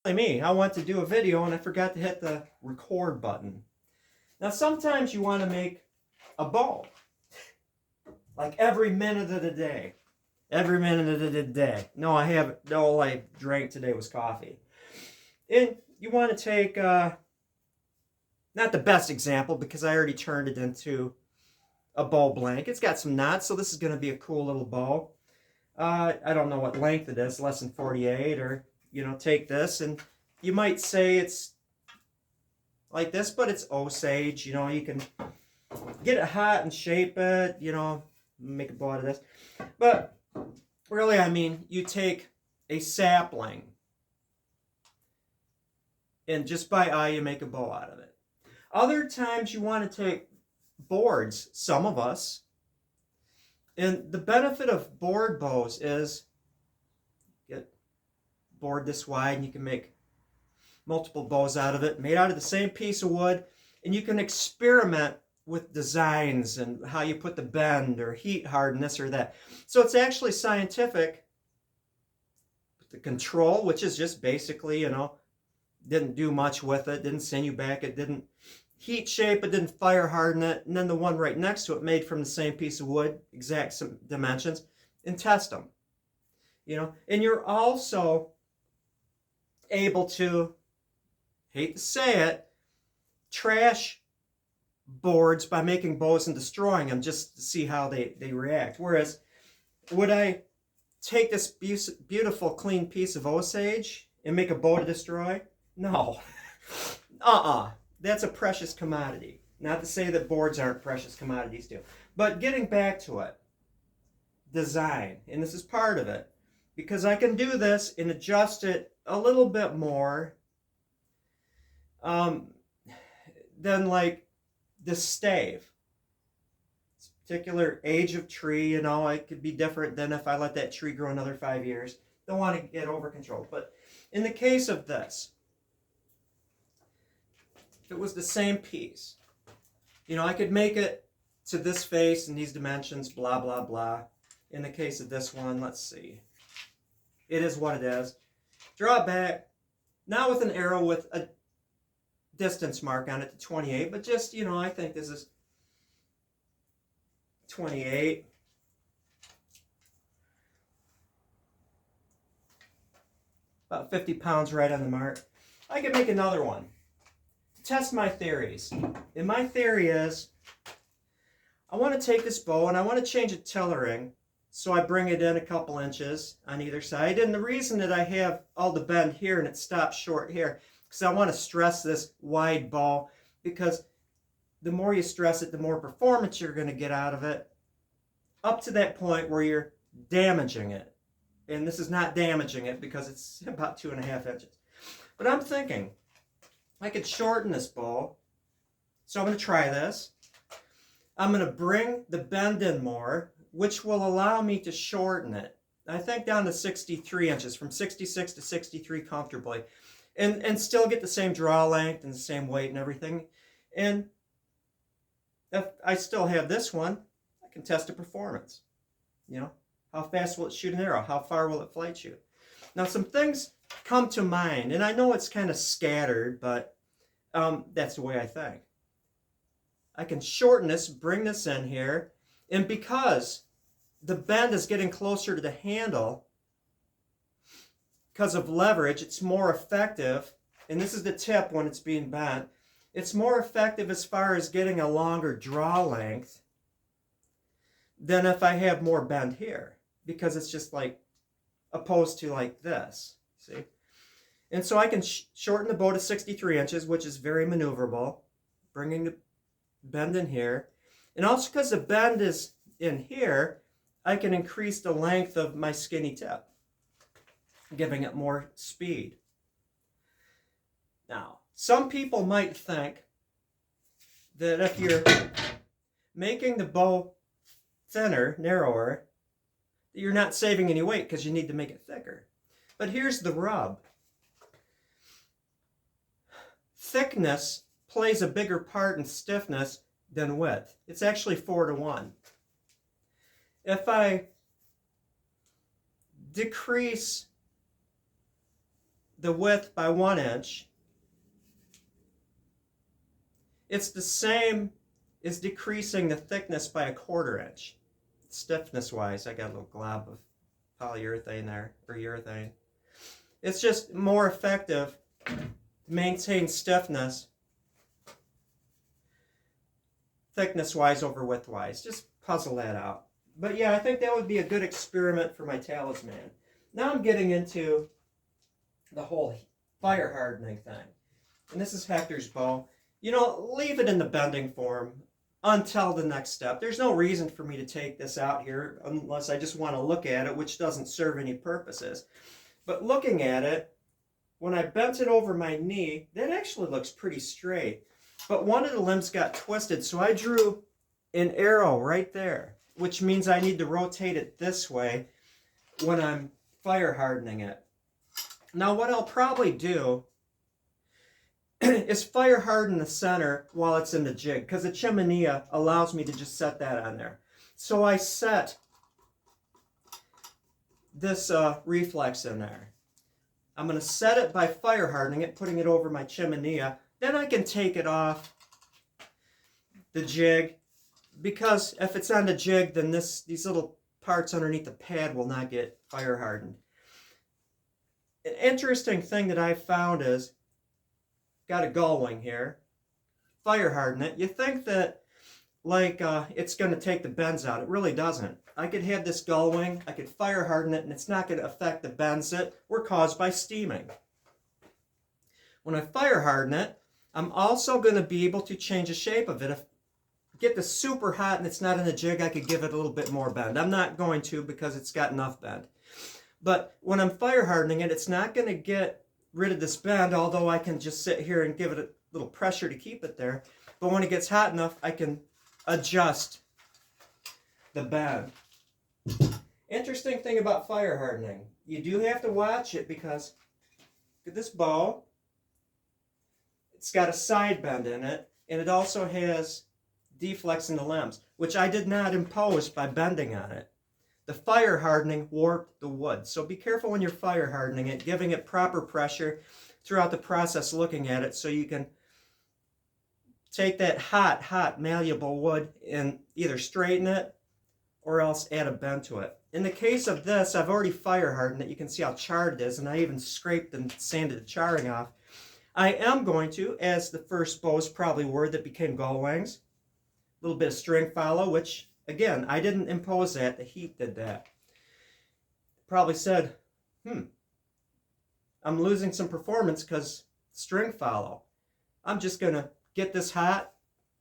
Me, I want to do a video and I forgot to hit the record button. Now sometimes you want to make a bow, like every minute of the day. Every minute of the day. No, I haven't. No, all I drank today was coffee. And you want to take, not the best example because I already turned it into a bow blank. It's got some knots, so this is going to be a cool little bow. I don't know what length it is, less than 48, or, take this and you might say it's like this, but it's Osage. You can get it hot and shape it, make a bow out of this. But really, I mean, you take a sapling and just by eye you make a bow out of it. Other times you want to take boards, some of us, and the benefit of board bows is get board this wide and you can make multiple bows out of it, made out of the same piece of wood, and you can experiment with designs and how you put the bend or heat harden this or that. So it's actually scientific. The control, which is just basically, didn't do much with it, didn't send you back, it didn't heat shape, it didn't fire harden it, and then the one right next to it made from the same piece of wood, exact dimensions, and test them. And you're also able to, hate to say it, trash boards by making bows and destroying them just to see how they react. Whereas, would I take this beautiful clean piece of Osage and make a bow to destroy? No. That's a precious commodity. Not to say that boards aren't precious commodities too. But getting back to it, design, and this is part of it, because I can do this and adjust it a little bit more than like this stave. It's a particular age of tree, it could be different than if I let that tree grow another 5 years. Don't want to get over controlled. But in the case of this, if it was the same piece, I could make it to this face and these dimensions, blah, blah, blah. In the case of this one, let's see. It is what it is. Draw back, now with an arrow with a distance mark on it to 28, but just, I think this is 28. About 50 pounds right on the mark. I could make another one to test my theories. And my theory is, I want to take this bow and I want to change its tethering, so I bring it in a couple inches on either side. And the reason that I have all the bend here and it stops short here, because I want to stress this wide bow, because the more you stress it, the more performance you're going to get out of it, up to that point where you're damaging it. And this is not damaging it because it's about 2.5 inches. But I'm thinking I could shorten this bow. So I'm going to try this. I'm going to bring the bend in more, which will allow me to shorten it. I think down to 63 inches, from 66 to 63 comfortably. And still get the same draw length and the same weight and everything. And if I still have this one, I can test the performance. How fast will it shoot an arrow? How far will it flight shoot? Now, some things come to mind, and I know it's kind of scattered, but that's the way I think. I can shorten this, bring this in here, and because the bend is getting closer to the handle, because of leverage, it's more effective, and this is the tip when it's being bent, it's more effective as far as getting a longer draw length than if I have more bend here, because it's just like opposed to like this, see? And so I can shorten the bow to 63 inches, which is very maneuverable, bringing the bend in here. And also because the bend is in here, I can increase the length of my skinny tip, giving it more speed. Now, some people might think that if you're making the bow thinner, narrower, that you're not saving any weight because you need to make it thicker. But here's the rub. Thickness plays a bigger part in stiffness than width. It's actually 4-to-1. If I decrease the width by 1 inch, it's the same as decreasing the thickness by a 1/4 inch. Stiffness wise, I got a little glob of polyurethane there, or urethane. It's just more effective to maintain stiffness thickness wise over width wise. Just puzzle that out. But yeah, I think that would be a good experiment for my talisman. Now I'm getting into the whole fire hardening thing. And this is Hector's bow. You know, leave it in the bending form until the next step. There's no reason for me to take this out here unless I just want to look at it, which doesn't serve any purposes. But looking at it, when I bent it over my knee, that actually looks pretty straight. But one of the limbs got twisted, so I drew an arrow right there, which means I need to rotate it this way when I'm fire hardening it. Now what I'll probably do is fire harden the center while it's in the jig, because the chimenea allows me to just set that on there. So I set this reflex in there. I'm going to set it by fire hardening it, putting it over my chimenea. Then I can take it off the jig, because if it's on the jig, then these little parts underneath the pad will not get fire hardened. An interesting thing that I found is, got a gull wing here, fire harden it. You think that it's going to take the bends out. It really doesn't. I could have this gull wing, I could fire harden it, and it's not going to affect the bends that were caused by steaming. When I fire harden it, I'm also going to be able to change the shape of it. If I get this super hot and it's not in the jig, I could give it a little bit more bend. I'm not going to, because it's got enough bend. But when I'm fire hardening it, it's not going to get rid of this bend, although I can just sit here and give it a little pressure to keep it there. But when it gets hot enough, I can adjust the bend. Interesting thing about fire hardening, you do have to watch it, because look at this bow. It's got a side bend in it, and it also has deflex in the limbs, which I did not impose by bending on it. The fire hardening warped the wood. So be careful when you're fire hardening it, giving it proper pressure throughout the process, looking at it, so you can take that hot, malleable wood and either straighten it or else add a bend to it. In the case of this, I've already fire hardened it. You can see how charred it is, and I even scraped and sanded the charring off. I am going to, as the first bows probably were that became gull wings, a little bit of string follow, which, again, I didn't impose that. The heat did that. Probably said, I'm losing some performance because string follow. I'm just going to get this hot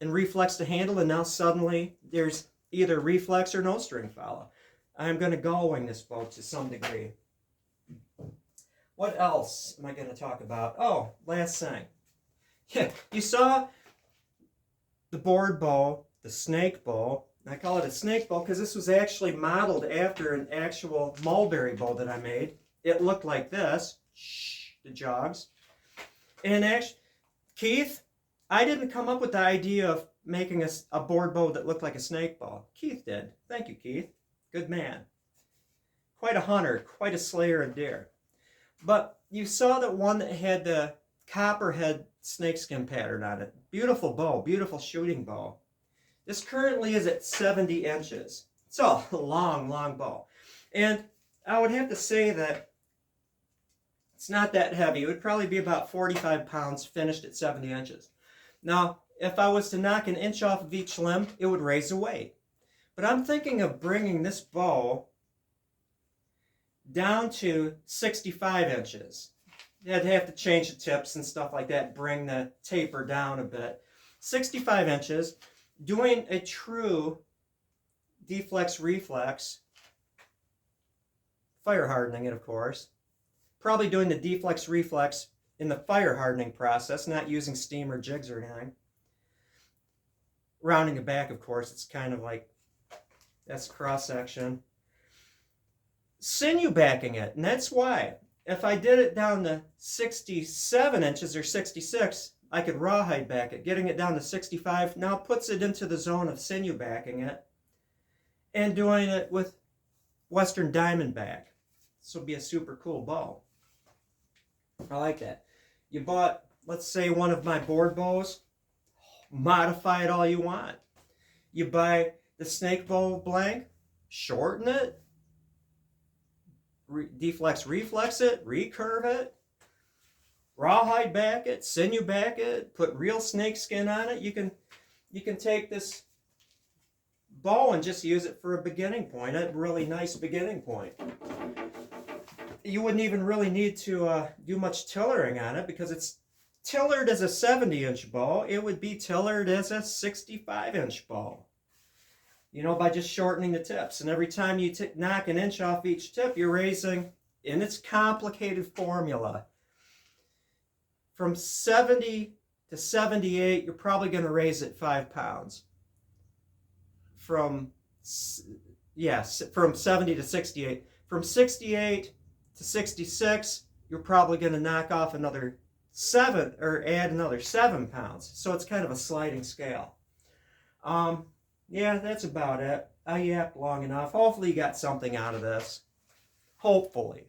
and reflex the handle, and now suddenly there's either reflex or no string follow. I'm going to gull wing this bow to some degree. What else am I going to talk about? Oh, last thing. Yeah, you saw the board bow, the snake bow. I call it a snake bow because this was actually modeled after an actual mulberry bow that I made. It looked like this. Shh, the jogs. And actually, Keith, I didn't come up with the idea of making a board bow that looked like a snake bow. Keith did. Thank you, Keith. Good man. Quite a hunter, quite a slayer of deer. But you saw that one that had the copperhead snakeskin pattern on it. Beautiful bow, beautiful shooting bow. This currently is at 70 inches. It's a long, long bow. And I would have to say that it's not that heavy. It would probably be about 45 pounds finished at 70 inches. Now, if I was to knock an inch off of each limb, it would raise the weight. But I'm thinking of bringing this bow down to 65 inches. I'd have to change the tips and stuff like that, bring the taper down a bit. 65 inches, doing a true deflex reflex, fire hardening it, of course. Probably doing the deflex reflex in the fire hardening process, not using steam or jigs or anything. Rounding it back, of course, it's kind of like, that's cross section. Sinew backing it, and that's why. If I did it down to 67 inches or 66, I could rawhide back it. Getting it down to 65 now puts it into the zone of sinew backing it and doing it with Western Diamondback. This will be a super cool bow. I like that. You bought, let's say, one of my board bows. Modify it all you want. You buy the snake bow blank, shorten it, deflex, reflex it, recurve it, rawhide back it, sinew back it, put real snake skin on it. You can take this bow and just use it for a beginning point, a really nice beginning point. You wouldn't even really need to do much tillering on it because it's tillered as a 70-inch bow. It would be tillered as a 65-inch bow. You know, by just shortening the tips. And every time you knock an inch off each tip, you're raising, in its complicated formula, from 70 to 78, you're probably going to raise it 5 pounds. From 70 to 68. From 68 to 66, you're probably going to knock off another 7 or add another 7 pounds. So it's kind of a sliding scale. Yeah, that's about it. I yapped long enough. Hopefully you got something out of this. Hopefully.